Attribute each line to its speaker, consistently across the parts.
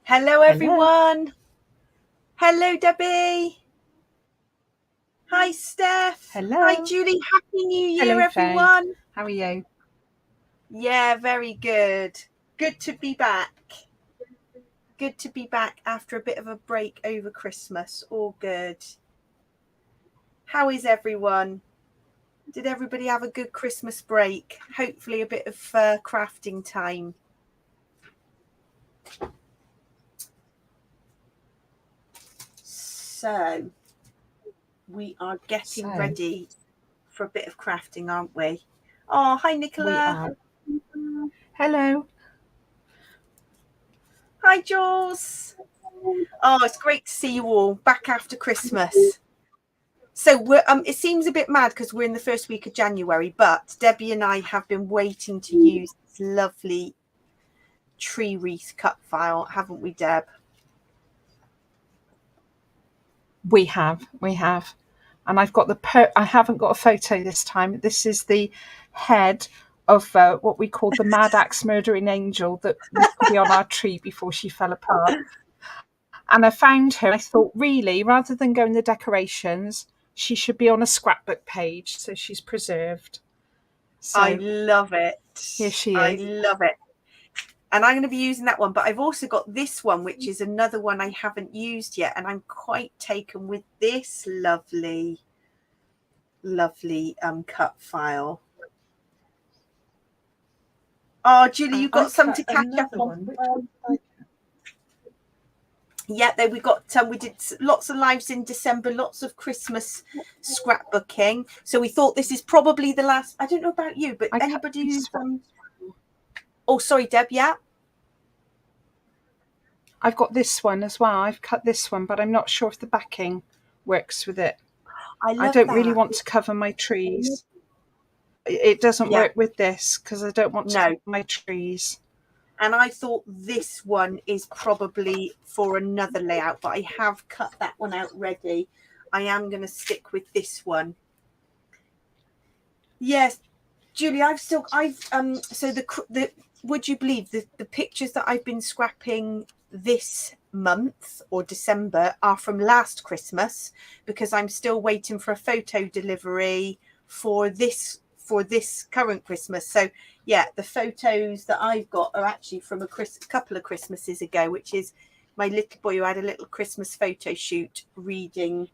Speaker 1: Hello, everyone. Hello, Debbie. Hi, Steph.
Speaker 2: Hello.
Speaker 1: Hi, Julie. Happy New Year, everyone.
Speaker 2: Faye. How are you?
Speaker 1: Yeah, very good. Good to be back. Good to be back after a bit of a break over Christmas. All good. How is everyone? Did everybody have a good Christmas break? Hopefully a bit of crafting time. So we are getting ready for a bit of crafting, aren't we? Oh, hi, Nicola.
Speaker 2: We are. Hello.
Speaker 1: Hi, Jules. Oh, it's great to see you all back after Christmas. So we're, it seems a bit mad because we're in the first week of January, but Debbie and I have been waiting to use this lovely tree wreath cut file, haven't we, Deb?
Speaker 2: We have. And I've got I haven't got a photo this time. This is the head of what we call the Mad Axe Murdering Angel that used to be on our tree before she fell apart. And I found her. I thought, really, rather than go in the decorations, she should be on a scrapbook page, so she's preserved. So,
Speaker 1: I love it.
Speaker 2: Here she is.
Speaker 1: I love it. And I'm going to be using that one, but I've also got this one, which is another one I haven't used yet. And I'm quite taken with this lovely cut file. Oh, Julie, you've got some to catch up on. Yeah, there we got. We did lots of lives in December, lots of Christmas scrapbooking. So we thought this is probably the last. I don't know about you, but anybody who's Oh, sorry, Deb. Yeah,
Speaker 2: I've got this one as well. I've cut this one, but I'm not sure if the backing works with it. I don't really want to cover my trees. It doesn't work with this because I don't want to cover my trees.
Speaker 1: And I thought this one is probably for another layout, but I have cut that one out ready. I am going to stick with this one. Yes, Julie, so would you believe the pictures that I've been scrapping this month or December are from last Christmas, because I'm still waiting for a photo delivery for this current Christmas. So yeah, the photos that I've got are actually from a couple of Christmases ago, which is my little boy who had a little Christmas photo shoot reading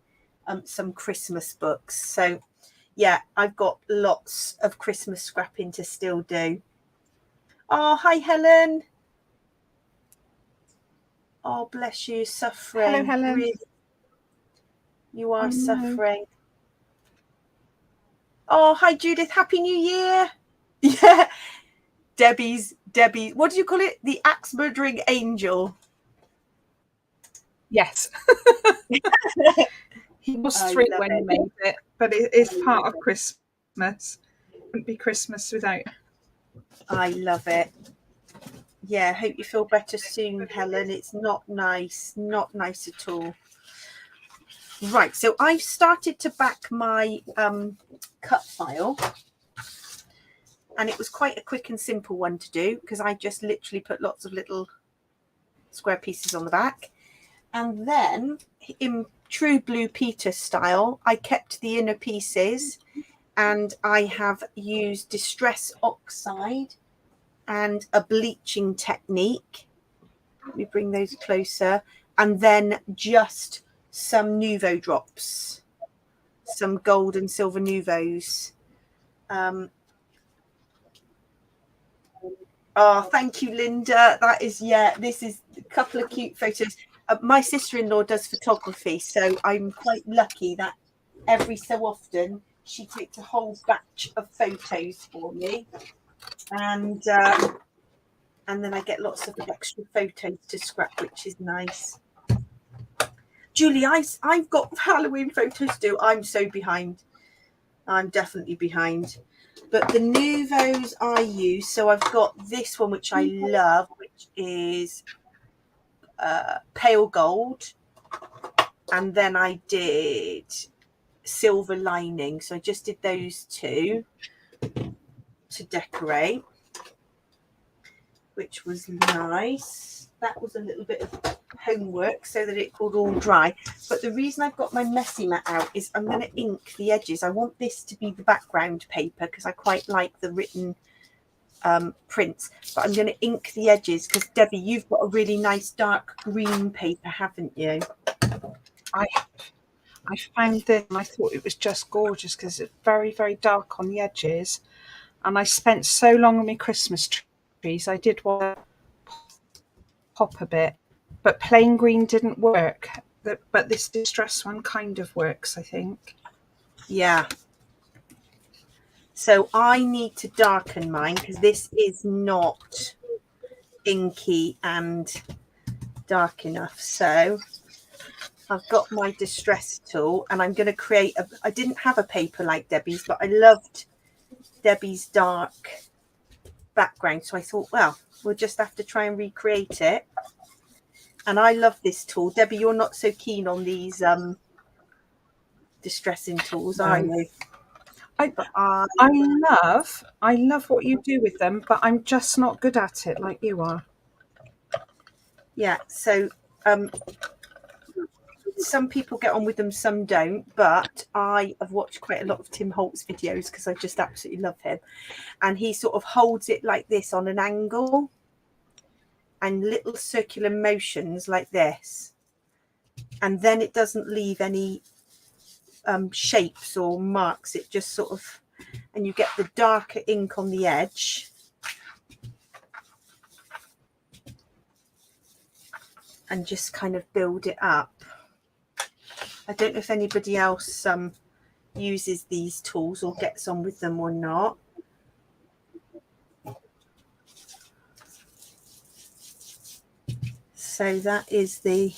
Speaker 1: some Christmas books. So yeah, I've got lots of Christmas scrapping to still do. Oh, hi, Helen. Oh, bless you, suffering.
Speaker 2: Hello, Helen.
Speaker 1: Really, you are suffering. Oh, hi, Judith. Happy New Year. Yeah. Debbie, what do you call it? The axe murdering angel.
Speaker 2: Yes. He was three when he made it, but it is part of Christmas. It wouldn't be Christmas without.
Speaker 1: I love it. Yeah, hope you feel better soon, Helen. It's not nice at all. Right, so I've started to back my cut file, and it was quite a quick and simple one to do because I just literally put lots of little square pieces on the back, and then in true Blue Peter style, I kept the inner pieces, and I have used Distress Oxide and a bleaching technique. Let me bring those closer, and then just some Nouveau drops, some gold and silver Nouvos. Oh, thank you, Linda. That is, this is a couple of cute photos. My sister-in-law does photography, so I'm quite lucky that every so often she takes a whole batch of photos for me, and then I get lots of extra photos to scrap, which is nice. Julie, I've got Halloween photos to do. I'm so behind. I'm definitely behind. But the Nouvos I use, so I've got this one, which I love, which is pale gold. And then I did silver lining. So I just did those two to decorate, which was nice. that was a little bit of homework so that it could all dry. But the reason I've got my messy mat out is I'm going to ink the edges. I want this to be the background paper because I quite like the written prints, but I'm going to ink the edges because Debbie, you've got a really nice dark green paper, haven't you?
Speaker 2: I found this and I thought it was just gorgeous because it's very, very dark on the edges. And I spent so long on my Christmas trees, I did want to pop a bit. But plain green didn't work. But this distress one kind of works, I think.
Speaker 1: Yeah. So I need to darken mine because this is not inky and dark enough. So I've got my distress tool and I'm going to create I didn't have a paper like Debbie's, but I loved Debbie's dark background. So I thought, well, we'll just have to try and recreate it. And I love this tool. Debbie, you're not so keen on these distressing tools, are you?
Speaker 2: I love what you do with them, but I'm just not good at it like you are.
Speaker 1: Yeah, so some people get on with them, some don't, but I have watched quite a lot of Tim Holt's videos because I just absolutely love him. And he sort of holds it like this on an angle and little circular motions like this. And then it doesn't leave any shapes or marks. It just sort of, and you get the darker ink on the edge. And just kind of build it up. I don't know if anybody else uses these tools or gets on with them or not. So that is the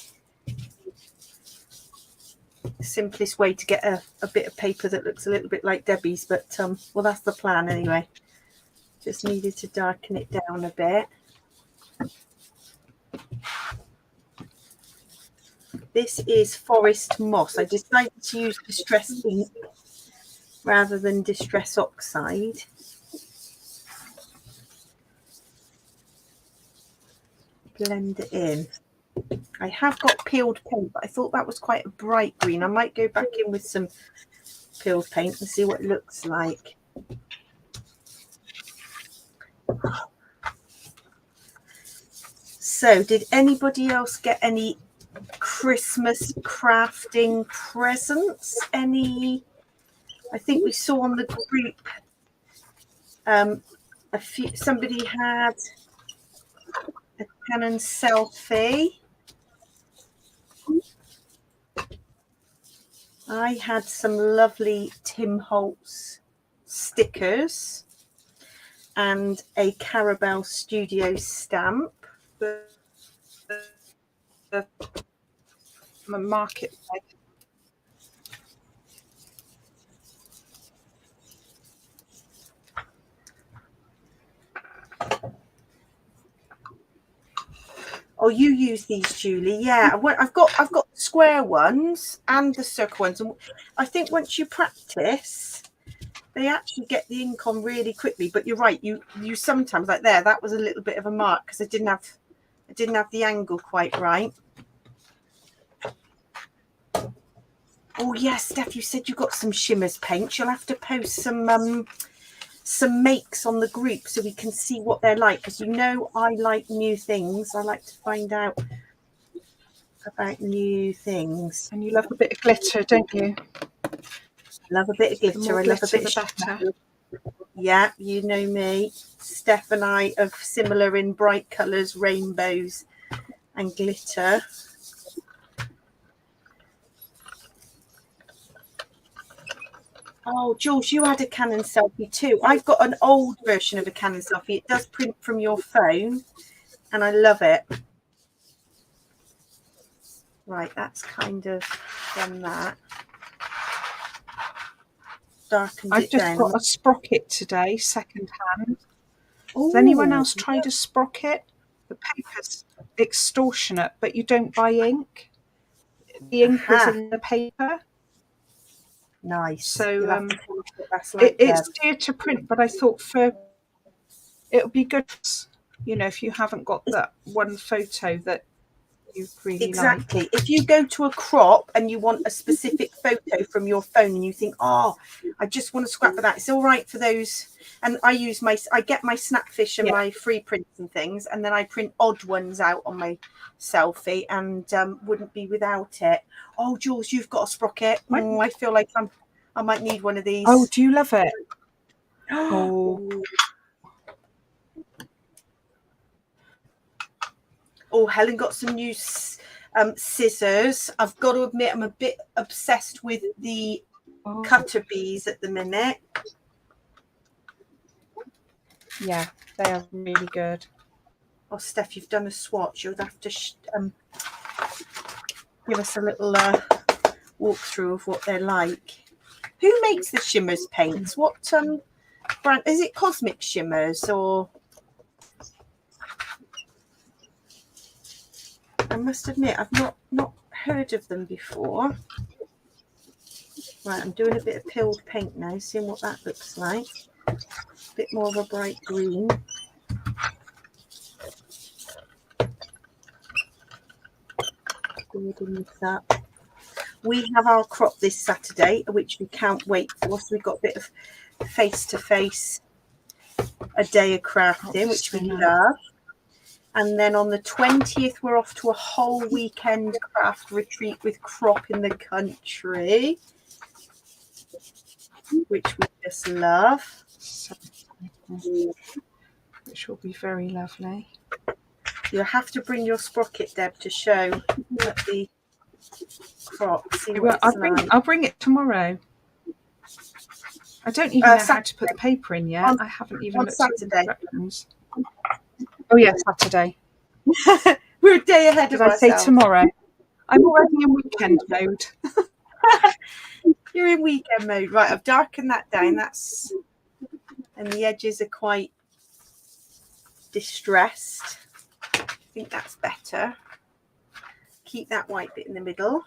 Speaker 1: simplest way to get a bit of paper that looks a little bit like Debbie's, but well, that's the plan anyway. Just needed to darken it down a bit. This is Forest Moss. I decided to use Distress ink rather than Distress Oxide. Blend it in. I have got peeled paint, but I thought that was quite a bright green. I might go back in with some peeled paint and see what it looks like. So, did anybody else get any Christmas crafting presents? Any? I think we saw on the group a few. Somebody had a Canon selfie. I had some lovely Tim Holtz stickers and a Carabelle Studio stamp.
Speaker 2: The market.
Speaker 1: Oh, you use these, Julie? Yeah, I've got square ones and the circle ones, and I think once you practice, they actually get the ink on really quickly. But you're right, you sometimes, like there, that was a little bit of a mark because I didn't have the angle quite right. Oh yes, Steph, you said you got some shimmers paint. You'll have to post some makes on the group so we can see what they're like, because you know I like new things. I like to find out about new things.
Speaker 2: And you love a bit of glitter, don't you?
Speaker 1: Love a bit of glitter. I love a bit
Speaker 2: of
Speaker 1: better. Yeah, you know me. Steph and I are similar in bright colours, rainbows and glitter. Oh, Jules, you had a Canon selfie too. I've got an old version of a Canon selfie. It does print from your phone, and I love it. Right, that's kind of done that. Darkened
Speaker 2: I've
Speaker 1: it
Speaker 2: just
Speaker 1: down.
Speaker 2: got a sprocket today, second hand.
Speaker 1: Ooh,
Speaker 2: Has anyone else tried a sprocket? The paper's extortionate, but you don't buy ink. The ink is in the paper.
Speaker 1: Nice.
Speaker 2: So
Speaker 1: that's like
Speaker 2: it's dear to print, but I thought it would be good. you know, if you haven't got that one photo that you really
Speaker 1: Exactly.
Speaker 2: like.
Speaker 1: If you go to a crop and you want a specific photo from your phone and you think, oh, I just want to scrap of that, it's all right for those. And I get my Snapfish and my free prints and things, and then I print odd ones out on my selfie, and wouldn't be without it. Oh, Jules, you've got a sprocket. Oh, I feel like I might need one of these.
Speaker 2: Oh, do you love it? Oh.
Speaker 1: Oh, Helen got some new scissors. I've got to admit, I'm a bit obsessed with the cutter bees at the minute.
Speaker 2: Yeah, they are really good.
Speaker 1: Oh, Steph, you've done a swatch. You'll have to give us a little walkthrough of what they're like. Who makes the Shimmers paints? What brand? Is it Cosmic Shimmers or? I must admit, I've not heard of them before. Right, I'm doing a bit of peeled paint now, seeing what that looks like. A bit more of a bright green. We have our crop this Saturday, which we can't wait for. So we've got a bit of face-to-face, a day of crafting, which we love. And then on the 20th, we're off to a whole weekend craft retreat with crop in the country, which we just love.
Speaker 2: Which will be very lovely.
Speaker 1: You'll have to bring your sprocket, Deb, to show the crop.
Speaker 2: I'll bring it tomorrow. I don't even know how to put the paper in yet. I haven't even looked at the instructions. Oh yeah, Saturday.
Speaker 1: We're a day ahead of ourselves.
Speaker 2: Did I say tomorrow? I'm already in weekend mode.
Speaker 1: You're in weekend mode. Right, I've darkened that down. And the edges are quite distressed. I think that's better. Keep that white bit in the middle.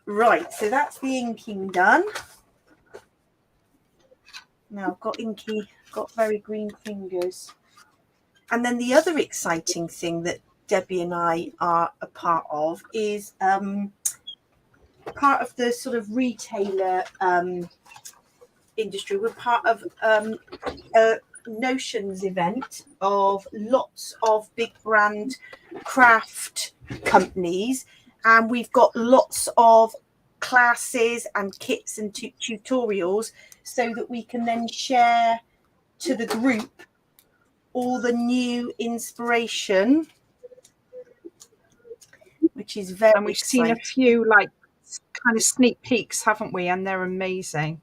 Speaker 1: Right, so that's the inking done. Now I've got very green fingers. And then the other exciting thing that Debbie and I are a part of is part of the sort of retailer industry. We're part of a Notions event of lots of big brand craft companies, and we've got lots of classes and kits and tutorials so that we can then share to the group all the new inspiration, which is very
Speaker 2: and we've
Speaker 1: exciting.
Speaker 2: seen a few like kind of sneak peeks, haven't we? And they're amazing,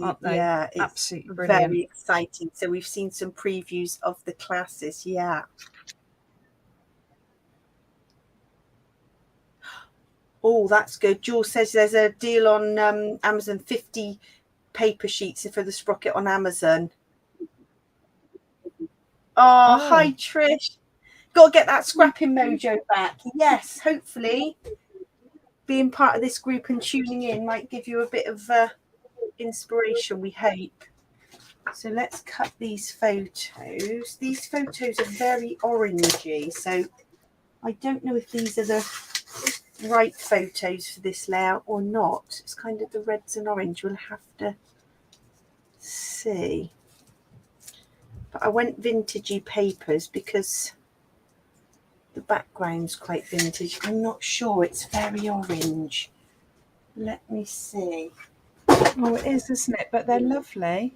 Speaker 2: aren't they?
Speaker 1: Yeah, it's
Speaker 2: absolutely brilliant.
Speaker 1: Very exciting. So we've seen some previews of the classes. Yeah. Oh, that's good. Jules says there's a deal on Amazon, 50 paper sheets for the sprocket on Amazon. Oh, hi Trish. Got to get that scrapping mojo back. Yes, hopefully being part of this group and tuning in might give you a bit of inspiration, we hope. So let's cut these photos. These photos are very orangey, so I don't know if these are the right photos for this layout or not. It's kind of the reds and orange. We'll have to see. But I went vintagey papers because the background's quite vintage. I'm not sure. It's very orange. Let me see.
Speaker 2: Oh, it is, isn't it? But they're lovely.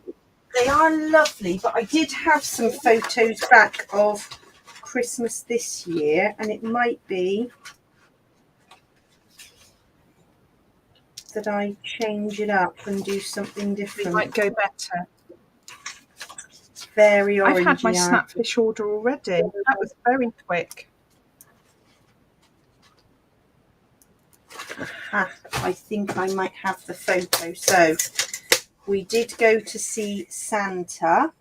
Speaker 1: They are lovely, but I did have some photos back of Christmas this year, and it might be that I change it up and do something different.
Speaker 2: It might go better.
Speaker 1: Very orangey.
Speaker 2: I've had my Snapfish order already. That was very quick.
Speaker 1: I think I might have the photo. So we did go to see Santa.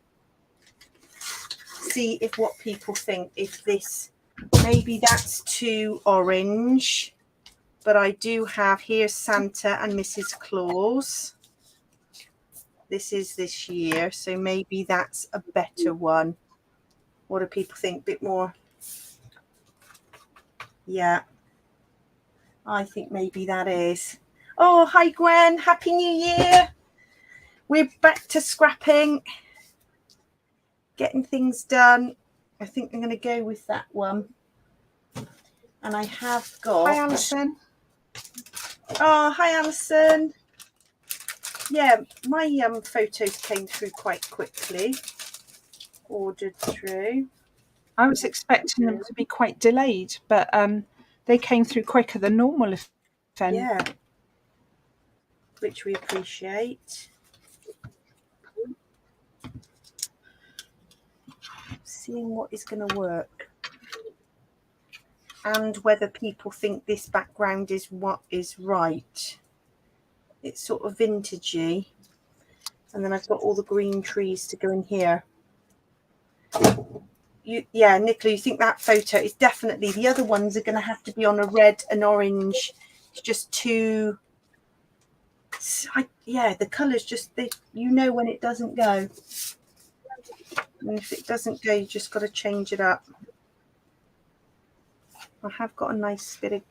Speaker 1: See if what people think, if this, maybe that's too orange. But I do have, here's Santa and Mrs. Claus. This is this year, so maybe that's a better one. What do people think? Bit more? Yeah, I think maybe that is. Oh, hi Gwen, Happy New Year. We're back to scrapping, getting things done. I think I'm going to go with that one. And I have got...
Speaker 2: Hi, Alison.
Speaker 1: Oh, hi Alison. Yeah, my photos came through quite quickly. Ordered through.
Speaker 2: I was expecting them to be quite delayed, but they came through quicker than normal.
Speaker 1: Yeah, which we appreciate. Seeing what is going to work. And whether people think this background is what is right. It's sort of vintagey. And then I've got all the green trees to go in here. Yeah, Nicola, you think that photo is definitely... The other ones are going to have to be on a red and orange. It's just too... yeah, the colours just... you know when it doesn't go. And if it doesn't go, you just got to change it up. I have got a nice bit of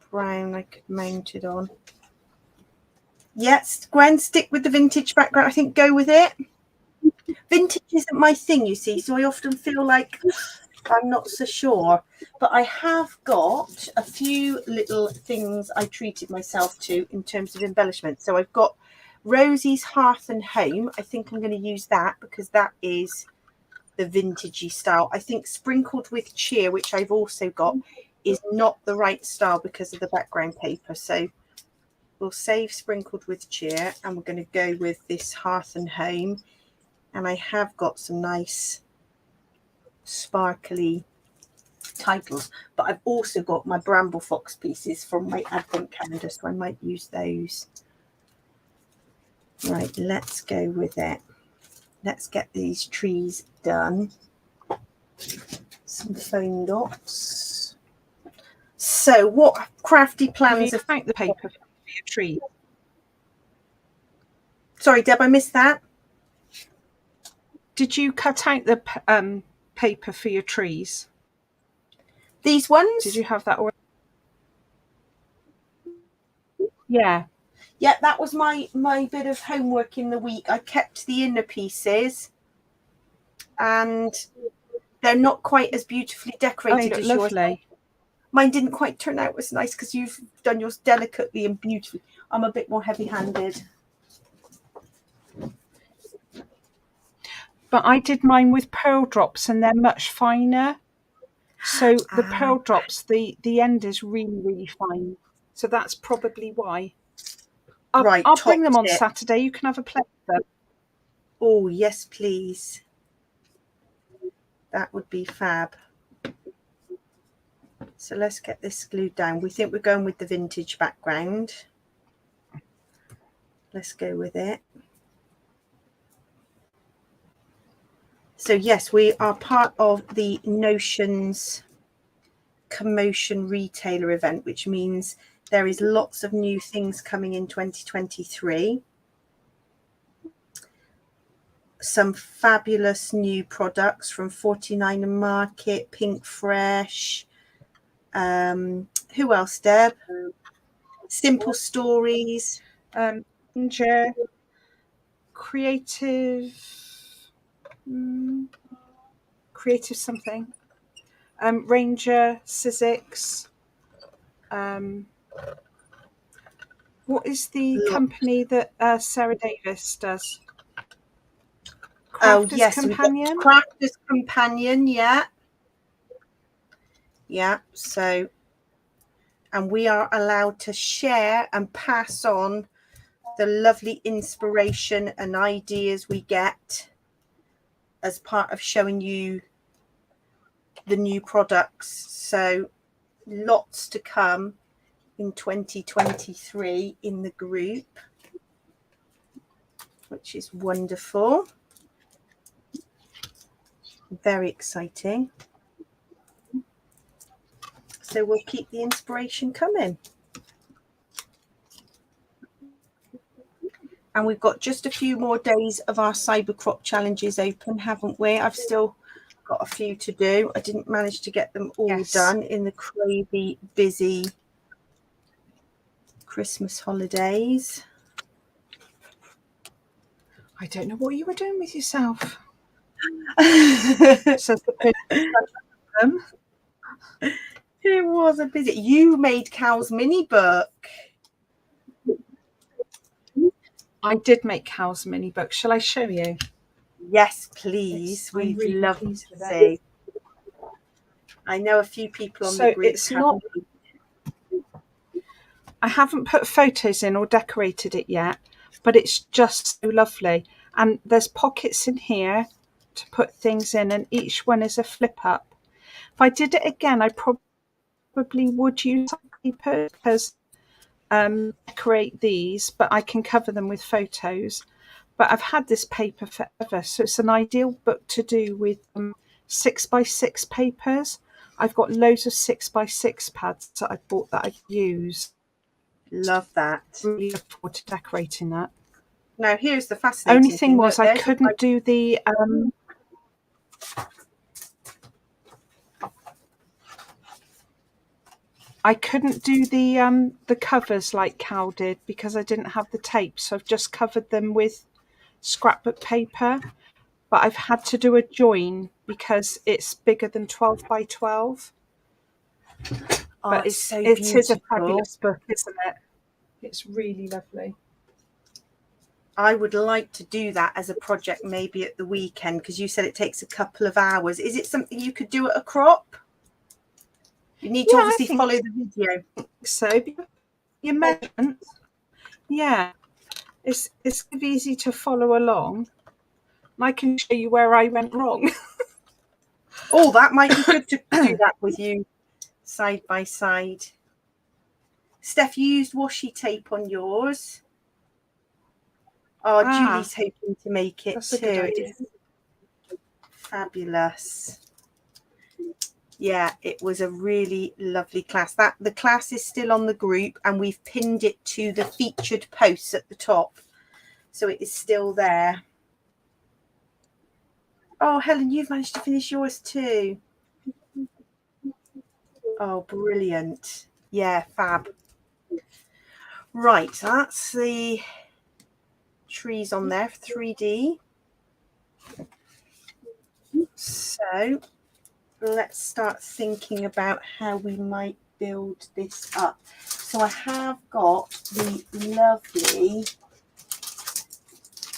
Speaker 1: brown I could mount it on. Yes, Gwen, stick with the vintage background. I think go with it. Vintage isn't my thing, you see, so I often feel like I'm not so sure. But I have got a few little things I treated myself to in terms of embellishment. So I've got Rosie's Hearth and Home. I think I'm going to use that because that is the vintagey style. I think Sprinkled with Cheer, which I've also got, is not the right style because of the background paper. So we'll save Sprinkled with Cheer and we're going to go with this Hearth and Home. And I have got some nice sparkly titles, but I've also got my Bramble Fox pieces from my advent calendar, so I might use those. Right, let's go with it. Let's get these trees done. Some foam dots. So what crafty plans
Speaker 2: have you the paper for your tree?
Speaker 1: Sorry, Deb, I missed that.
Speaker 2: Did you cut out the paper for your trees?
Speaker 1: These ones?
Speaker 2: Did you have that already? Yeah.
Speaker 1: Yeah, that was my bit of homework in the week. I kept the inner pieces and they're not quite as beautifully decorated as yours.
Speaker 2: Lovely.
Speaker 1: Mine didn't quite turn out as nice because you've done yours delicately and beautifully. I'm a bit more heavy-handed.
Speaker 2: But I did mine with pearl drops and they're much finer. So the pearl drops, the end is really, really fine. So that's probably why. I'll bring them on Saturday. You can have a play with them.
Speaker 1: Oh, yes, please. That would be fab. So let's get this glued down. We think we're going with the vintage background. Let's go with it. So yes, we are part of the Notions Commotion Retailer event, which means there is lots of new things coming in 2023. Some fabulous new products from 49 Market, Pink Fresh. Who else, Deb? Simple Stories.
Speaker 2: Creative something. Ranger, Sizzix. What is the company that Sarah Davis does?
Speaker 1: Crafters Companion. Crafters Companion, yeah. Yeah, so, and we are allowed to share and pass on the lovely inspiration and ideas we get as part of showing you the new products. So lots to come in 2023 in the group, which is wonderful. Very exciting. So we'll keep the inspiration coming. And we've got just a few more days of our Cyber Crop challenges open, haven't we? I've still got a few to do. I didn't manage to get them all
Speaker 2: Yes.
Speaker 1: done in the crazy busy Christmas holidays.
Speaker 2: I don't know what you were doing with yourself. Says the person.
Speaker 1: It was a busy. You made Cal's mini book.
Speaker 2: I did make Cal's mini book. Shall I show you?
Speaker 1: Yes, please. We'd
Speaker 2: really
Speaker 1: love to
Speaker 2: pleased with it.
Speaker 1: see. I know a few people on the group.
Speaker 2: It's not. I haven't put photos in or decorated it yet, but it's just so lovely. And there's pockets in here to put things in, and each one is a flip up. If I did it again, I probably would use paper because decorate these, but I can cover them with photos. But I've had this paper forever, so it's an ideal book to do with 6x6 papers. I've got loads of 6x6 pads that I bought that I've used.
Speaker 1: Love that.
Speaker 2: Really look forward to decorating that.
Speaker 1: Now, here's the fascinating
Speaker 2: Only thing was I couldn't do the the covers like Cal did because I didn't have the tape, so I've just covered them with scrapbook paper. But I've had to do a join because it's bigger than 12 by 12. But
Speaker 1: it's so
Speaker 2: it is a
Speaker 1: beautiful.
Speaker 2: fabulous book, isn't it? It's really lovely.
Speaker 1: I would like to do that as a project maybe at the weekend because you said it takes a couple of hours. Is it something you could do at a crop? You need to obviously follow the video.
Speaker 2: So your measurements, yeah, it's easy to follow along. I can show you where I went wrong.
Speaker 1: Oh, that might be good to do that with you side by side. Steph, you used washi tape on yours. Oh, Julie's hoping to make it too. It's fabulous. Yeah, it was a really lovely class. The class is still on the group and we've pinned it to the featured posts at the top. So it is still there. Oh, Helen, you've managed to finish yours too. Oh, brilliant. Yeah, fab. Right, that's the trees on there for 3D. So let's start thinking about how we might build this up. So I have got the lovely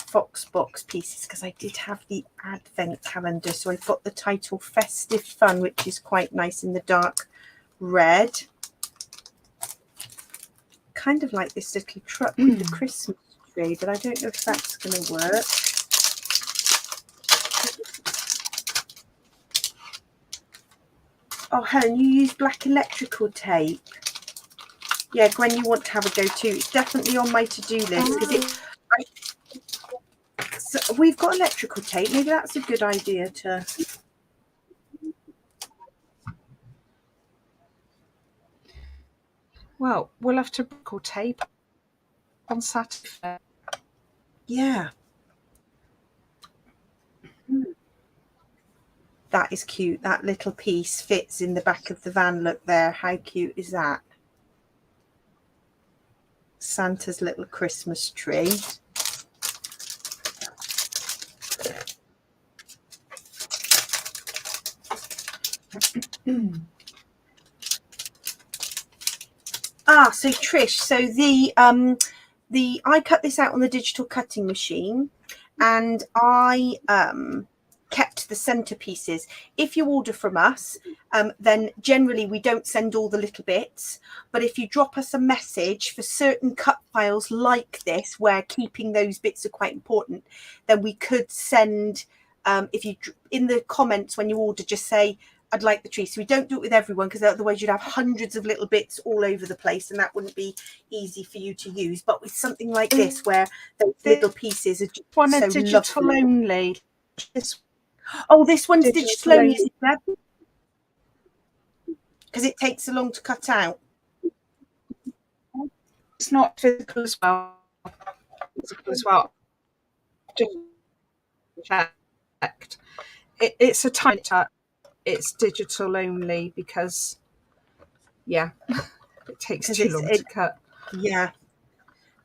Speaker 1: Fox box pieces because I did have the advent calendar. So I've got the title Festive Fun, which is quite nice in the dark red. Kind of like this little truck with the Christmas tree, but I don't know if that's going to work. Oh, Helen, you use black electrical tape. Yeah, Gwen, you want to have a go too. It's definitely on my to-do list because so we've got electrical tape. Maybe that's a good idea to.
Speaker 2: Well, we'll have to buckle tape on Saturday.
Speaker 1: Yeah. That is cute. That little piece fits in the back of the van. Look there. How cute is that? Santa's little Christmas tree. So Trish, so the I cut this out on the digital cutting machine and I kept the centerpieces. If you order from us, then generally we don't send all the little bits, but if you drop us a message for certain cut files like this where keeping those bits are quite important, then we could send if you in the comments when you order just say I'd like the tree. So we don't do it with everyone because otherwise you'd have hundreds of little bits all over the place and that wouldn't be easy for you to use. But with something like this where those little pieces are just
Speaker 2: one
Speaker 1: so
Speaker 2: digital
Speaker 1: lovely.
Speaker 2: only.
Speaker 1: This one's digital only because it takes so long to cut out.
Speaker 2: It's not physical as well. Just checked. it's a tiny touch. It's digital only because, yeah, it takes too long to cut.
Speaker 1: Yeah.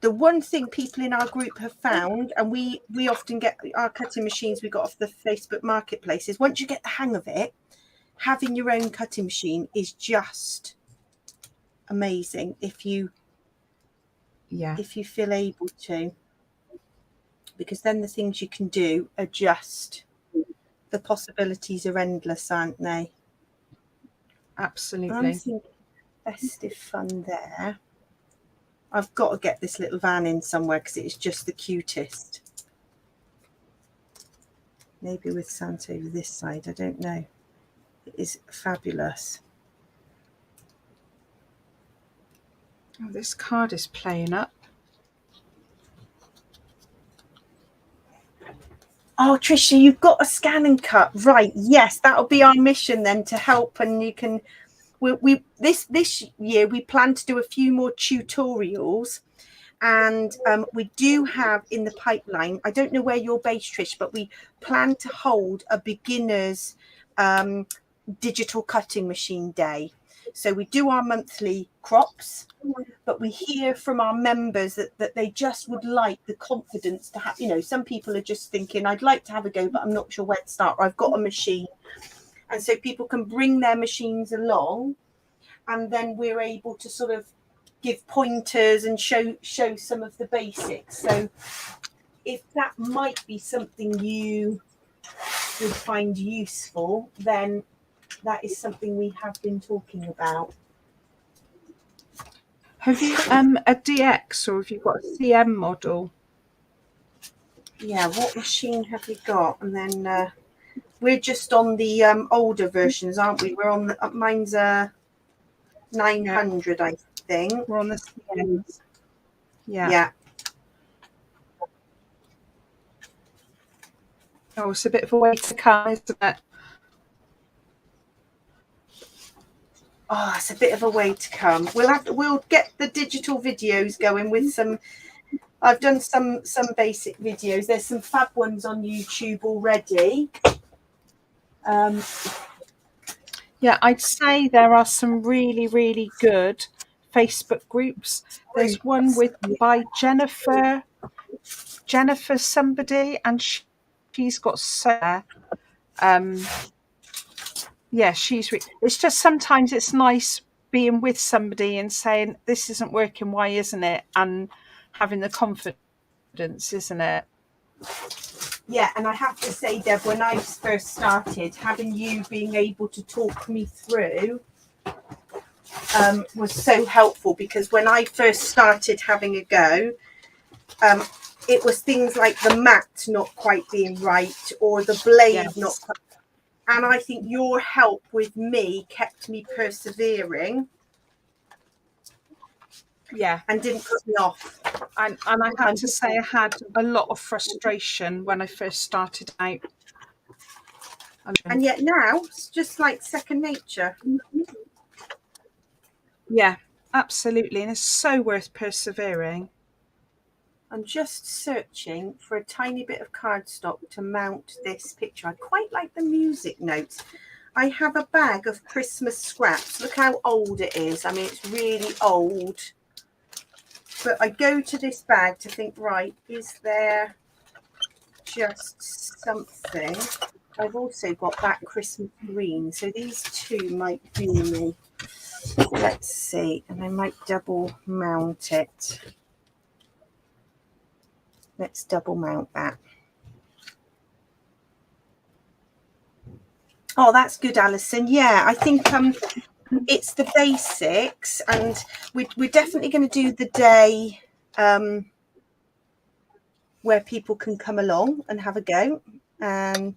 Speaker 1: The one thing people in our group have found, and we often get our cutting machines we got off the Facebook Marketplace, is once you get the hang of it, having your own cutting machine is just amazing if you feel able to, because then the things you can do are just, the possibilities are endless, aren't they?
Speaker 2: Absolutely.
Speaker 1: I'm thinking festive fun there. I've got to get this little van in somewhere because it's just the cutest. Maybe with Santa over this side, I don't know. It is fabulous.
Speaker 2: Oh, this card is playing up.
Speaker 1: Oh, Tricia, you've got a scan and cut. Right, yes, that'll be our mission then, to help. And you can, we this year we plan to do a few more tutorials, and we do have in the pipeline, I don't know where you're based, Trish, but we plan to hold a beginners digital cutting machine day. So we do our monthly crops, but we hear from our members that they just would like the confidence to have, you know, some people are just thinking, I'd like to have a go, but I'm not sure where to start, or I've got a machine. And so people can bring their machines along, and then we're able to sort of give pointers and show some of the basics. So if that might be something you would find useful, then that is something we have been talking about.
Speaker 2: Have you a DX, or have you got a CM model?
Speaker 1: Yeah, what machine have we got? And then we're just on the older versions, aren't we? We're on the, mine's 900, I think.
Speaker 2: We're on the CMs.
Speaker 1: Yeah.
Speaker 2: Oh, it's a bit of a way to come, isn't it?
Speaker 1: Oh, it's a bit of a way to come. We'll get the digital videos going with some. I've done some basic videos. There's some fab ones on YouTube already.
Speaker 2: Yeah, I'd say there are some really, really good Facebook groups. There's one by Jennifer somebody, and she's got so yeah, it's just sometimes it's nice being with somebody and saying, this isn't working, why isn't it? And having the confidence, isn't it?
Speaker 1: Yeah, and I have to say, Deb, when I first started, having you being able to talk me through was so helpful, because when I first started having a go, it was things like the mat not quite being right, or the blade not quite. And I think your help with me kept me persevering.
Speaker 2: Yeah.
Speaker 1: And didn't put me off.
Speaker 2: And I have to say, I had a lot of frustration when I first started out.
Speaker 1: And yet now it's just like second nature.
Speaker 2: Yeah, absolutely. And it's so worth persevering.
Speaker 1: I'm just searching for a tiny bit of cardstock to mount this picture. I quite like the music notes. I have a bag of Christmas scraps. Look how old it is. I mean, it's really old. But I go to this bag to think, right, is there just something? I've also got that Christmas green. So these two might do me. Let's see. And I might double mount it. Let's double mount that. Oh, that's good, Alison. Yeah, I think it's the basics, and we're definitely going to do the day where people can come along and have a go. There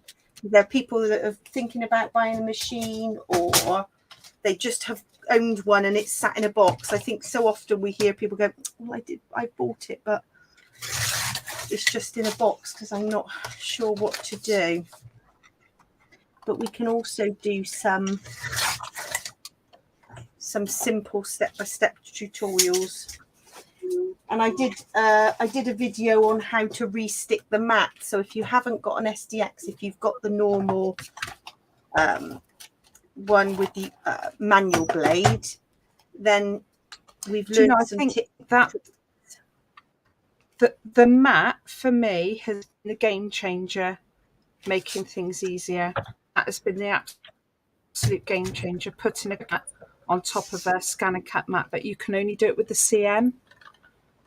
Speaker 1: are people that are thinking about buying a machine, or they just have owned one and it's sat in a box. I think so often we hear people go, well, I bought it, but it's just in a box because I'm not sure what to do. But we can also do some simple step-by-step tutorials. And I did a video on how to restick the mat. So if you haven't got an SDX, if you've got the normal one with the manual blade, then we've learned
Speaker 2: I
Speaker 1: some
Speaker 2: think
Speaker 1: tips.
Speaker 2: that the mat for me has been a game changer, making things easier. That has been the absolute game changer, putting a mat on top of a scan and cut mat, but you can only do it with the CM.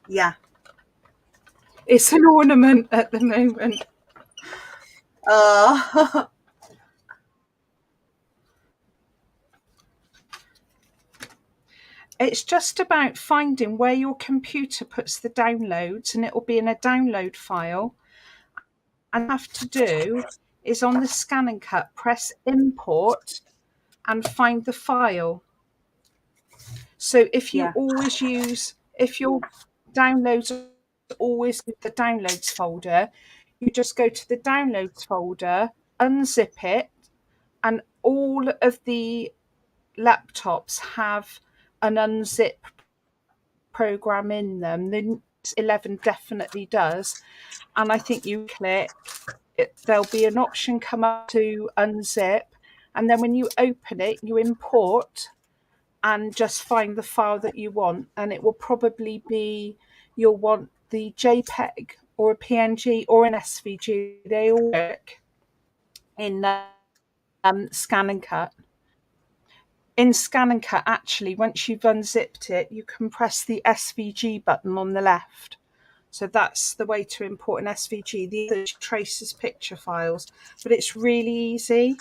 Speaker 1: Yeah.
Speaker 2: It's an ornament at the moment. It's just about finding where your computer puts the downloads, and it will be in a download file. And what you have to do is on the scan and cut, press import and find the file. So if you always use, if your downloads are always with the downloads folder, you just go to the downloads folder, unzip it, and all of the laptops have an unzip program in them. The 11 definitely does. And I think you click, there'll be an option come up to unzip. And then when you open it, you import and just find the file that you want. And it will probably be, you'll want the JPEG or a PNG or an SVG. They all work in Scan and Cut. In Scan and Cut, actually, once you've unzipped it, you can press the SVG button on the left. So that's the way to import an SVG. The other traces picture files, but it's really easy.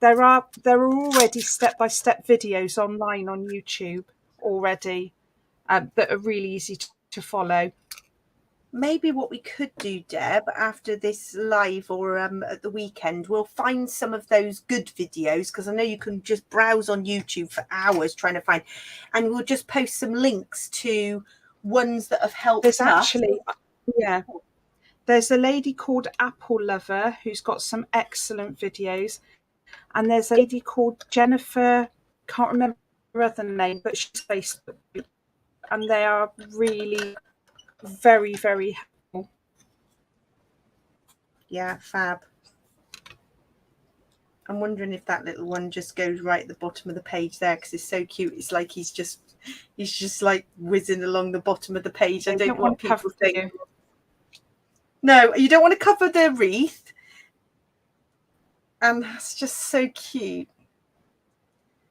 Speaker 2: There are already step-by-step videos online on YouTube already that are really easy to follow.
Speaker 1: Maybe what we could do, Deb, after this live or at the weekend, we'll find some of those good videos, because I know you can just browse on YouTube for hours trying to find, and we'll just post some links to ones that have helped
Speaker 2: There's
Speaker 1: us.
Speaker 2: actually, there's a lady called Apple Lover who's got some excellent videos, and there's a lady called Jennifer, can't remember her other name, but she's Facebook, and they are really very, very helpful.
Speaker 1: Yeah, fab. I'm wondering if that little one just goes right at the bottom of the page there, because it's so cute. It's like he's just like whizzing along the bottom of the page. I don't know what people think. No, you don't want to cover the wreath. And that's just so cute.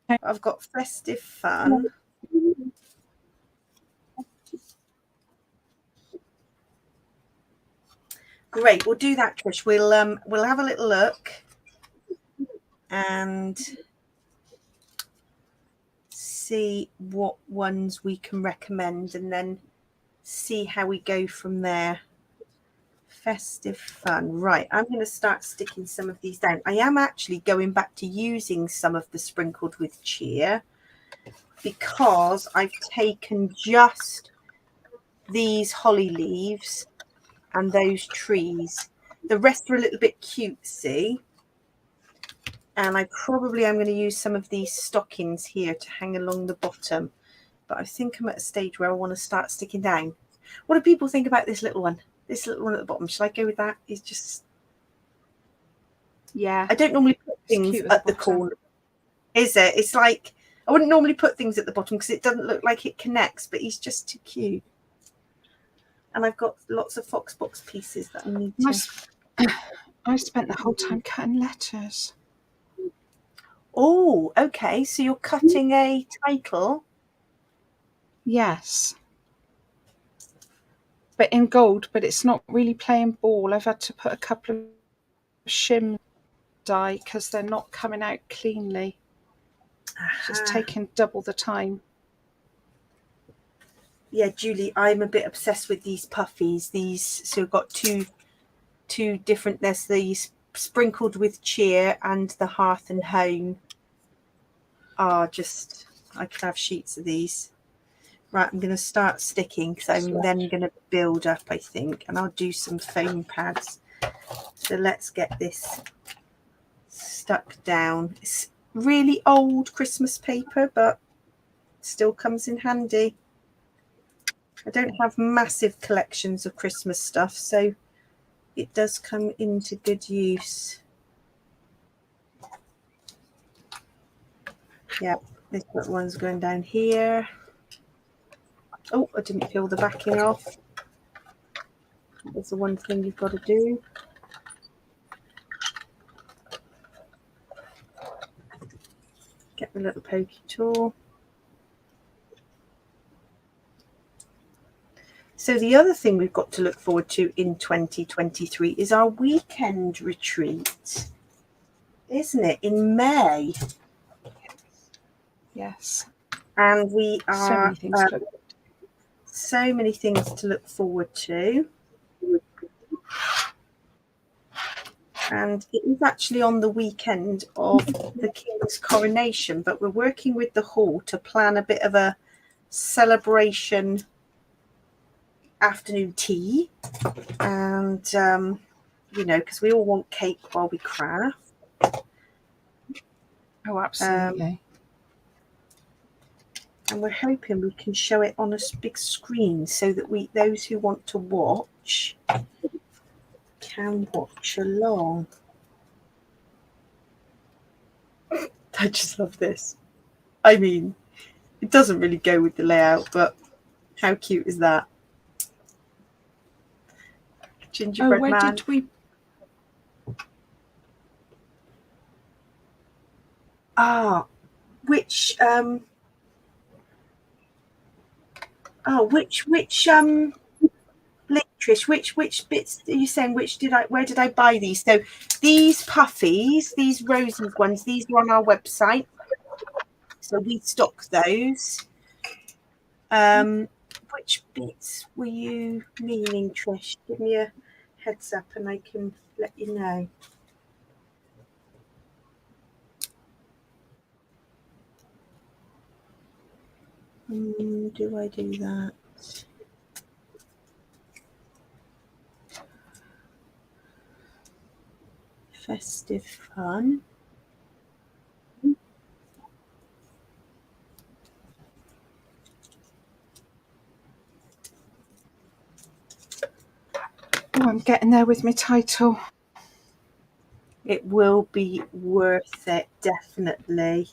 Speaker 1: I've got festive fun. Great, we'll do that, Trish. We'll have a little look and see what ones we can recommend, and then see how we go from there. Festive fun. Right, I'm going to start sticking some of these down. I am actually going back to using some of the sprinkled with cheer, because I've taken just these holly leaves and those trees. The rest are a little bit cutesy, and I probably am going to use some of these stockings here to hang along the bottom, but I think I'm at a stage where I want to start sticking down. What do people think about this little one? This little one at the bottom, should I go with that? It's just,
Speaker 2: yeah,
Speaker 1: I don't normally put things at the corner. Is it? It's like, I wouldn't normally put things at the bottom because it doesn't look like it connects, but he's just too cute. And I've got lots of Foxbox pieces that I need to...
Speaker 2: I spent the whole time cutting letters.
Speaker 1: Oh, okay. So you're cutting a title?
Speaker 2: Yes. But in gold, but it's not really playing ball. I've had to put a couple of shim dye because they're not coming out cleanly. It's just taking double the time.
Speaker 1: Yeah, Julie, I'm a bit obsessed with these puffies. So we've got two different, there's these sprinkled with cheer and the hearth and home. I could have sheets of these. Right, I'm going to start sticking, because I'm then going to build up, I think, and I'll do some foam pads. So let's get this stuck down. It's really old Christmas paper, but still comes in handy. I don't have massive collections of Christmas stuff, so it does come into good use. Yeah, this little one's going down here. Oh, I didn't peel the backing off. That's the one thing you've got to do. Get the little pokey tool. So the other thing we've got to look forward to in 2023 is our weekend retreat, isn't it? In May.
Speaker 2: Yes.
Speaker 1: And we
Speaker 2: So
Speaker 1: are
Speaker 2: many things to look.
Speaker 1: so many things to look forward to. And it is actually on the weekend of the King's coronation, but we're working with the hall to plan a bit of a celebration afternoon tea. And, you know, because we all want cake while we craft.
Speaker 2: Oh, absolutely.
Speaker 1: And we're hoping we can show it on a big screen so that those who want to watch can watch along. I just love this. I mean, it doesn't really go with the layout, but how cute is that? Gingerbread
Speaker 2: where
Speaker 1: man.
Speaker 2: did we?
Speaker 1: Which link, Trish, which bits are you saying? Where did I buy these? So these puffies, these rosy ones, these are on our website. So we stock those. Which bits were you meaning, Trish? Give me a heads up and I can let you know. Do I do that? Festive fun.
Speaker 2: Oh, I'm getting there with my title.
Speaker 1: It will be worth it, definitely.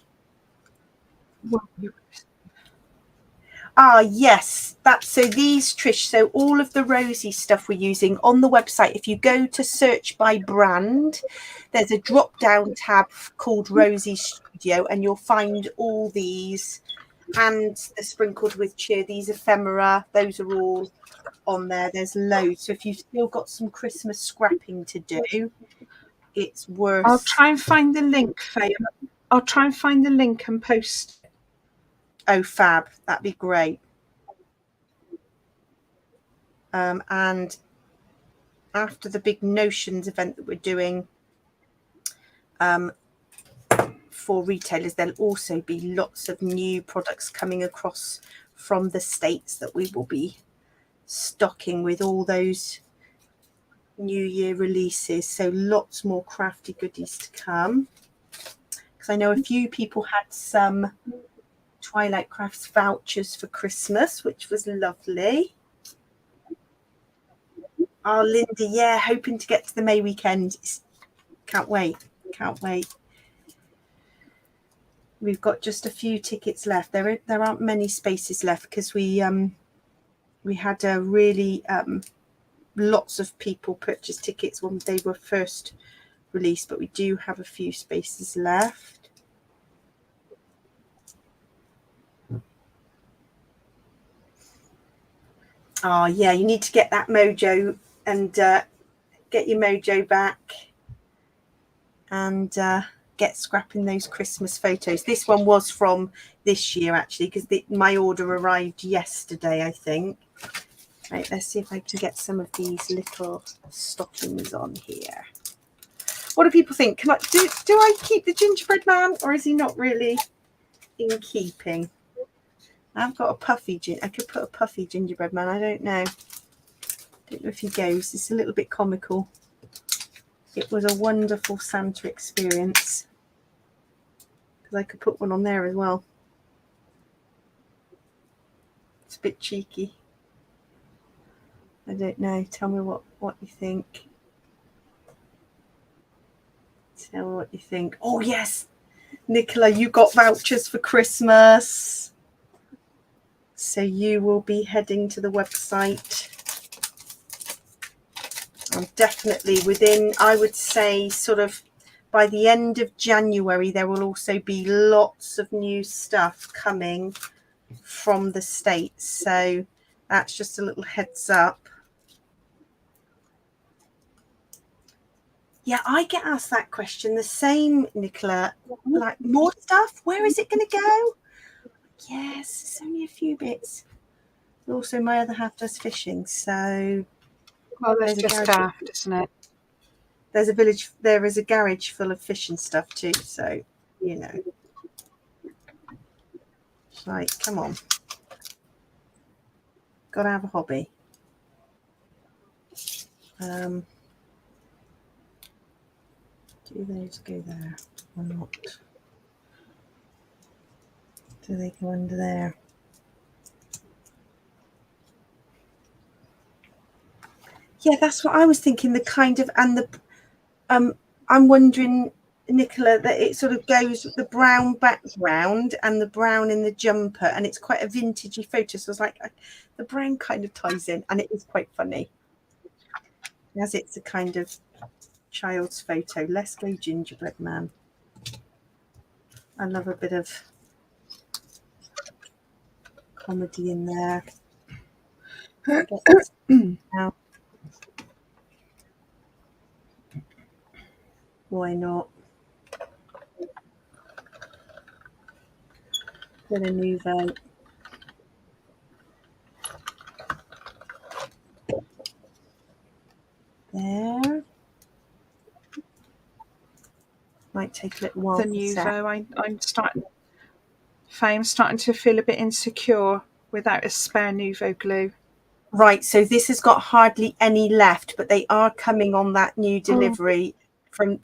Speaker 1: Yes, so these, Trish, so all of the rosy stuff we're using on the website, if you go to search by brand, there's a drop down tab called Rosie Studio and you'll find all these, and they're sprinkled with cheer, these ephemera, those are all on there. There's loads, so if you've still got some Christmas scrapping to do, it's worth.
Speaker 2: I'll try and find the link, Faye. I'll try and find the link and post.
Speaker 1: Oh, fab, that'd be great. And after the big Notions event that we're doing for retailers, there'll also be lots of new products coming across from the States that we will be stocking with all those New Year releases. So lots more crafty goodies to come. Because I know a few people had some Twilight Crafts vouchers for Christmas, which was lovely. Oh, Linda, yeah, hoping to get to the May weekend. Can't wait. We've got just a few tickets left. There aren't many spaces left because we had a really lots of people purchase tickets when they were first released, but we do have a few spaces left. Oh yeah, you need to get that mojo and get your mojo back and get scrapping those Christmas photos. This one was from this year actually, because my order arrived yesterday, I think. Right, let's see if I can get some of these little stockings on here. What do people think? Do I keep the gingerbread man, or is he not really in keeping? I've got a puffy I could put a puffy gingerbread man. I don't know if he goes. It's a little bit comical. It was a wonderful Santa experience because I could put one on there as well. It's a bit cheeky. I don't know. Tell me what you think. Tell me what you think. Oh, yes. Nicola, you got vouchers for Christmas. So you will be heading to the website. Definitely within, I would say, sort of by the end of January, there will also be lots of new stuff coming from the States. So that's just a little heads up. Yeah, I get asked that question the same, Nicola. Like, more stuff? Where is it going to go? Yes, it's only a few bits. Also, my other half does fishing, so
Speaker 2: Well, there's just daft, isn't it?
Speaker 1: There is a garage full of fishing stuff too, so you know. It's like, come on. Gotta have a hobby. Do those go there or not? Do they go under there? Yeah, that's what I was thinking. The kind of, and the I'm wondering, Nicola, that it sort of goes with the brown background and the brown in the jumper, and it's quite a vintagey photo. So I was like, the brown kind of ties in, and it is quite funny, as it's a kind of child's photo. Let's go gingerbread man. I love a bit of comedy in there. Now, why not? Put a new vote. There. Might take a little while.
Speaker 2: The Nuvo, I'm starting to feel a bit insecure without a spare Nuvo glue.
Speaker 1: Right, so this has got hardly any left, but they are coming on that new delivery from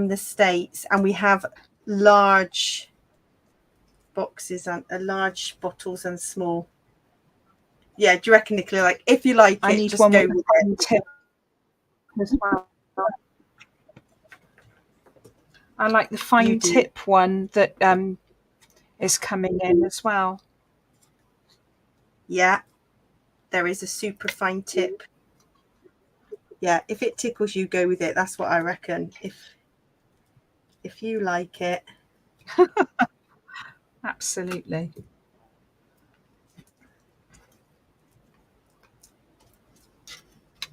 Speaker 1: the States, and we have large boxes and large bottles and small. Yeah, do you reckon, Nicola? Like, if you like
Speaker 2: I
Speaker 1: it,
Speaker 2: need
Speaker 1: just
Speaker 2: one
Speaker 1: go
Speaker 2: with
Speaker 1: with it.
Speaker 2: tip as well. I like the fine tip one that is coming in as well.
Speaker 1: Yeah, there is a super fine tip. Yeah, if it tickles you, go with it. That's what I reckon. If you like it.
Speaker 2: Absolutely.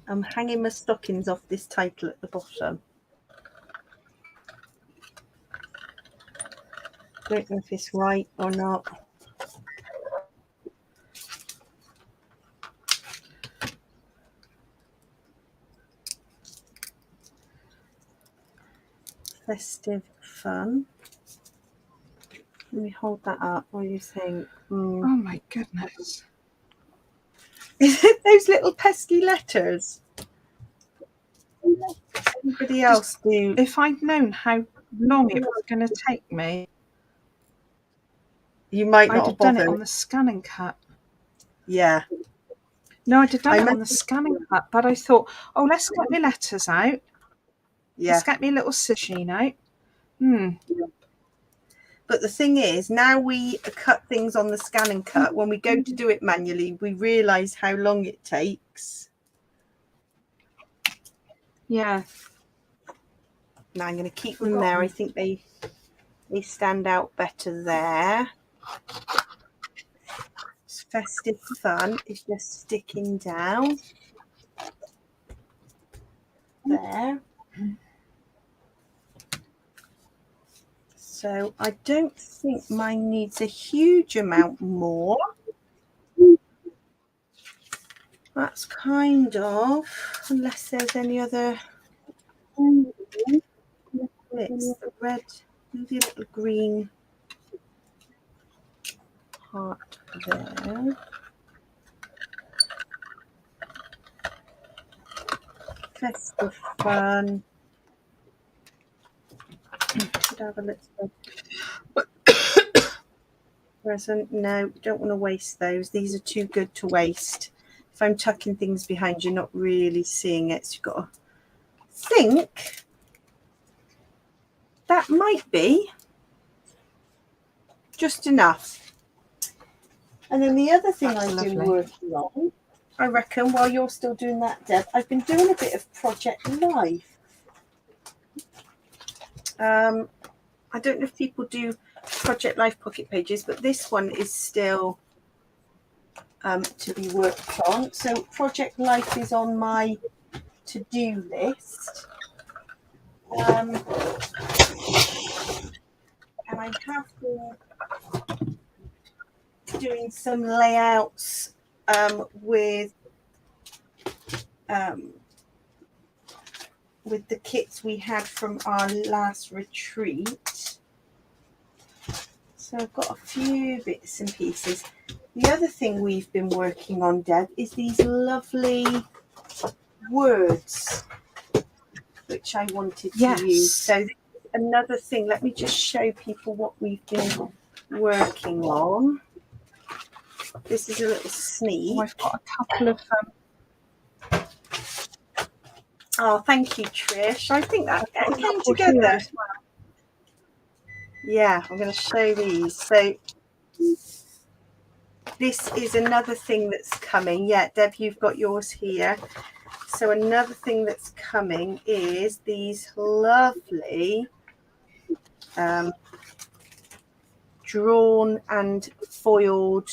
Speaker 1: I'm hanging my stockings off this title at the bottom. Don't know if it's right or not. Festive fun. Let me hold that up. What do you think?
Speaker 2: Oh my goodness.
Speaker 1: Is it those little pesky letters? Anybody else do?
Speaker 2: If I'd known how long it was going to take me,
Speaker 1: You might not
Speaker 2: I'd have done it on the scanning cut.
Speaker 1: Yeah.
Speaker 2: No, I'd have done it on the scanning cut, but I thought, oh, let's get my letters out.
Speaker 1: Yeah.
Speaker 2: Let's get me a little machine out.
Speaker 1: But the thing is, now we cut things on the scan and cut. When we go to do it manually, we realise how long it takes.
Speaker 2: Yeah.
Speaker 1: Now I'm going to keep them there. I think they stand out better there. It's festive fun. It's just sticking down there. So I don't think mine needs a huge amount more. That's kind of, unless there's any other bits, the red, maybe a little green heart there. Festive fun. Should have a little present. No, don't want to waste those. These are too good to waste. if I'm tucking things behind, you're not really seeing it. So you've got to think that might be just enough. And then the other thing I've been working on, I reckon, while you're still doing that, Deb, I've been doing a bit of Project Life. I don't know if people do Project Life pocket pages, but this one is still to be worked on. So Project Life is on my to-do list. And I have been doing some layouts with the kits we had from our last retreat. So I've got a few bits and pieces. The other thing we've been working on, Deb, is these lovely words which I wanted to use. So another thing, let me just show people what we've been working on. This is a little sneak.
Speaker 2: Oh, I've got a couple of
Speaker 1: Oh, thank you, Trish. I think that came together. Yeah, I'm going to show these. So this is another thing that's coming. Yeah, Deb, you've got yours here. So another thing that's coming is these lovely drawn and foiled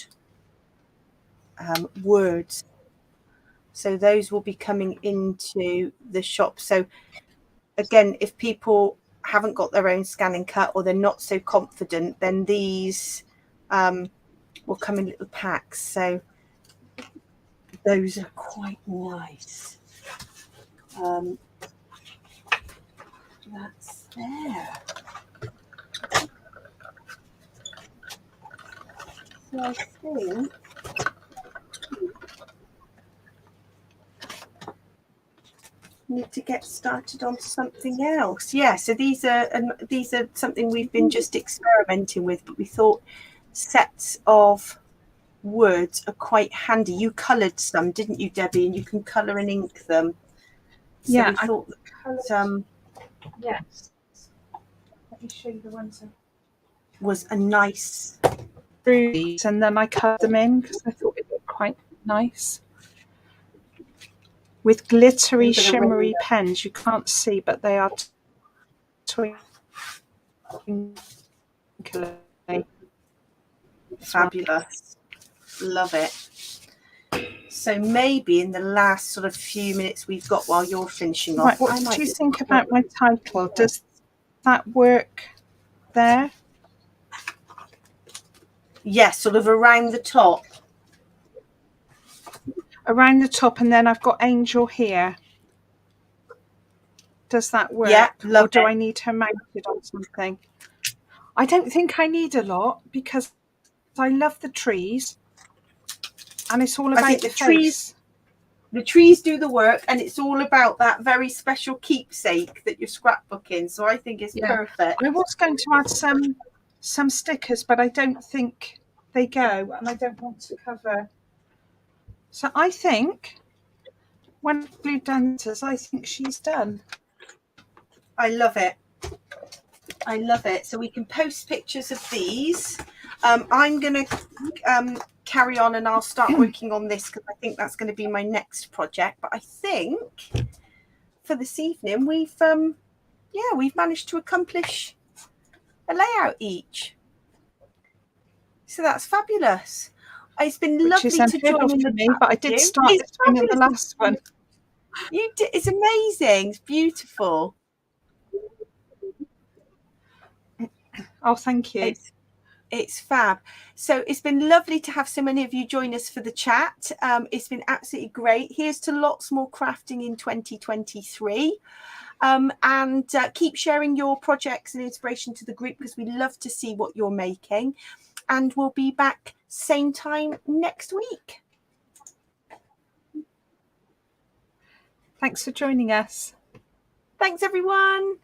Speaker 1: words. So those will be coming into the shop. So again, if people haven't got their own scan and cut or they're not so confident, then these will come in little packs. So those are quite nice. That's there. So I think need to get started on something else. Yeah, so these are something we've been just experimenting with, but we thought sets of words are quite handy. You coloured some, didn't you, Debbie? And you can colour and ink them. So
Speaker 2: yeah,
Speaker 1: we thought that
Speaker 2: yes. Let me show you the ones that
Speaker 1: was a nice
Speaker 2: through these, and then I cut them in because I thought it looked quite nice. With glittery, shimmery pens, you can't see, but they are twinkling.
Speaker 1: Fabulous. Love it. So maybe in the last sort of few minutes we've got while you're finishing off.
Speaker 2: Right, what do you think about my title? Does that work there?
Speaker 1: Yes, sort of around the top.
Speaker 2: Around the top, and then I've got Angel here. Does that work?
Speaker 1: Yeah, love
Speaker 2: or do
Speaker 1: it.
Speaker 2: I need her mounted on something? I don't think I need a lot because I love the trees, and it's all about the trees.
Speaker 1: The trees do the work, and it's all about that very special keepsake that you're scrapbooking. So I think it's perfect.
Speaker 2: I was going to add some stickers, but I don't think they go, and I don't want to cover. So I think when Blue done this, I think she's done.
Speaker 1: I love it. I love it. So we can post pictures of these. I'm going to carry on and I'll start working on this because I think that's going to be my next project. But I think for this evening, we've managed to accomplish a layout each. So that's fabulous. It's been lovely to join in
Speaker 2: me, but I did start doing the last one.
Speaker 1: You did. It's amazing. It's beautiful.
Speaker 2: Oh, thank you.
Speaker 1: It's fab. So it's been lovely to have so many of you join us for the chat. It's been absolutely great. Here's to lots more crafting in 2023. And keep sharing your projects and inspiration to the group because we love to see what you're making. And we'll be back same time next week.
Speaker 2: Thanks for joining us.
Speaker 1: Thanks, everyone.